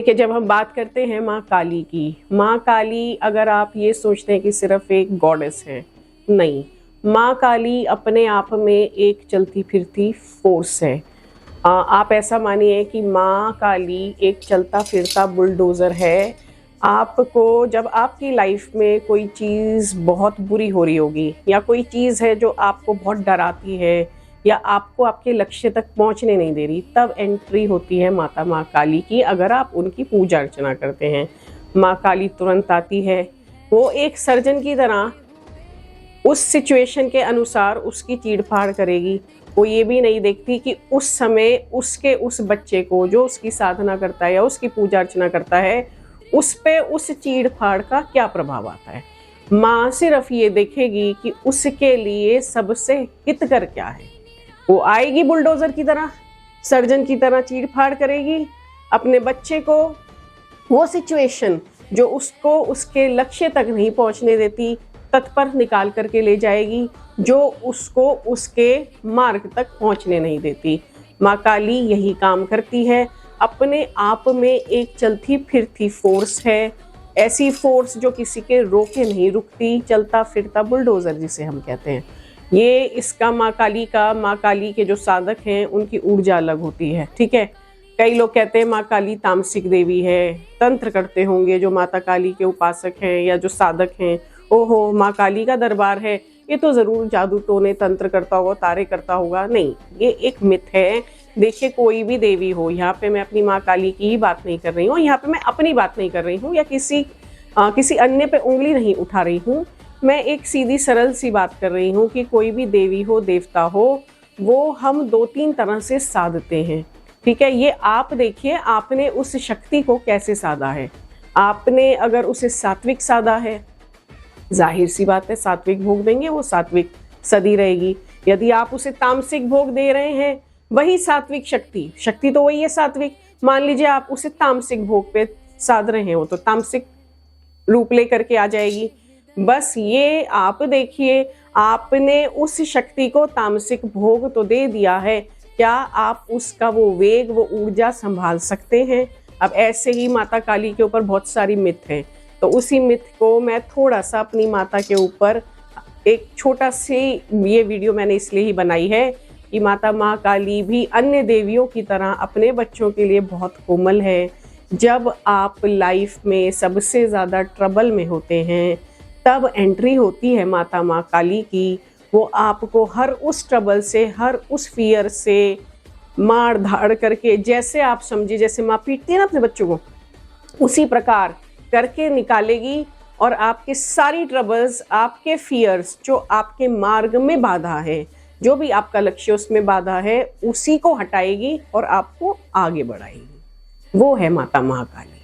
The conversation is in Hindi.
कि जब हम बात करते हैं माँ काली की, माँ काली अगर आप ये सोचते हैं कि सिर्फ एक गॉडेस है, नहीं, माँ काली अपने आप में एक चलती फिरती फोर्स है। आप ऐसा मानिए कि माँ काली एक चलता फिरता बुलडोज़र है। आपको जब आपकी लाइफ में कोई चीज़ बहुत बुरी हो रही होगी या कोई चीज़ है जो आपको बहुत डराती है या आपको आपके लक्ष्य तक पहुंचने नहीं दे रही, तब एंट्री होती है माता माँ काली की। अगर आप उनकी पूजा अर्चना करते हैं, माँ काली तुरंत आती है। वो एक सर्जन की तरह उस सिचुएशन के अनुसार उसकी चीड़-फाड़ करेगी। वो ये भी नहीं देखती कि उस समय उसके उस बच्चे को जो उसकी साधना करता है या उसकी पूजा अर्चना करता है, उस पे उस चीड़-फाड़ का क्या प्रभाव आता है। माँ सिर्फ ये देखेगी कि उसके लिए सबसे हितकर क्या है। वो आएगी बुलडोज़र की तरह, सर्जन की तरह चीड़-फाड़ करेगी, अपने बच्चे को वो सिचुएशन जो उसको उसके लक्ष्य तक नहीं पहुंचने देती, तत्पर निकाल करके ले जाएगी, जो उसको उसके मार्ग तक पहुंचने नहीं देती। माँ काली यही काम करती है। अपने आप में एक चलती फिरती फोर्स है, ऐसी फोर्स जो किसी के रोके नहीं रुकती, चलता फिरता बुलडोज़र जिसे हम कहते हैं। ये इसका माँ काली के जो साधक हैं उनकी ऊर्जा अलग होती है, ठीक है। कई लोग कहते हैं माँ काली तामसिक देवी है, तंत्र करते होंगे जो माता काली के उपासक हैं या जो साधक हैं, ओहो माँ काली का दरबार है, ये तो ज़रूर जादू टोने तंत्र करता होगा, तारे करता होगा। नहीं, ये एक मिथ है। देखिए, कोई भी देवी हो, यहाँ पे मैं अपनी माँ काली की ही बात नहीं कर रही हूँ, यहाँ पे मैं अपनी बात नहीं कर रही हूँ या किसी अन्य पे उंगली नहीं उठा रही हूँ। मैं एक सीधी सरल सी बात कर रही हूँ कि कोई भी देवी हो, देवता हो, वो हम 2-3 तरह से साधते हैं, ठीक है। ये आप देखिए, आपने उस शक्ति को कैसे साधा है। आपने अगर उसे सात्विक साधा है, जाहिर सी बात है सात्विक भोग देंगे, वो सात्विक सदी रहेगी। यदि आप उसे तामसिक भोग दे रहे हैं, वही सात्विक शक्ति तो वही है सात्विक। मान लीजिए आप उसे तामसिक भोग पे साध रहे हो तो तामसिक रूप लेकर के आ जाएगी। बस ये आप देखिए, आपने उस शक्ति को तामसिक भोग तो दे दिया है, क्या आप उसका वो वेग, वो ऊर्जा संभाल सकते हैं? अब ऐसे ही माता काली के ऊपर बहुत सारी मिथ हैं, तो उसी मिथ को मैं थोड़ा सा अपनी माता के ऊपर एक छोटा सी ये वीडियो मैंने इसलिए ही बनाई है कि माता माँ काली भी अन्य देवियों की तरह अपने बच्चों के लिए बहुत कोमल है। जब आप लाइफ में सबसे ज़्यादा ट्रबल में होते हैं, तब एंट्री होती है माता माँ काली की। वो आपको हर उस ट्रबल से, हर उस फियर से मार धाड़ करके, जैसे आप समझिए जैसे माँ पीटती है ना अपने बच्चों को, उसी प्रकार करके निकालेगी और आपकी सारी ट्रबल्स, आपके फियर्स जो आपके मार्ग में बाधा है, जो भी आपका लक्ष्य उसमें बाधा है, उसी को हटाएगी और आपको आगे बढ़ाएगी। वो है माता महाकाली।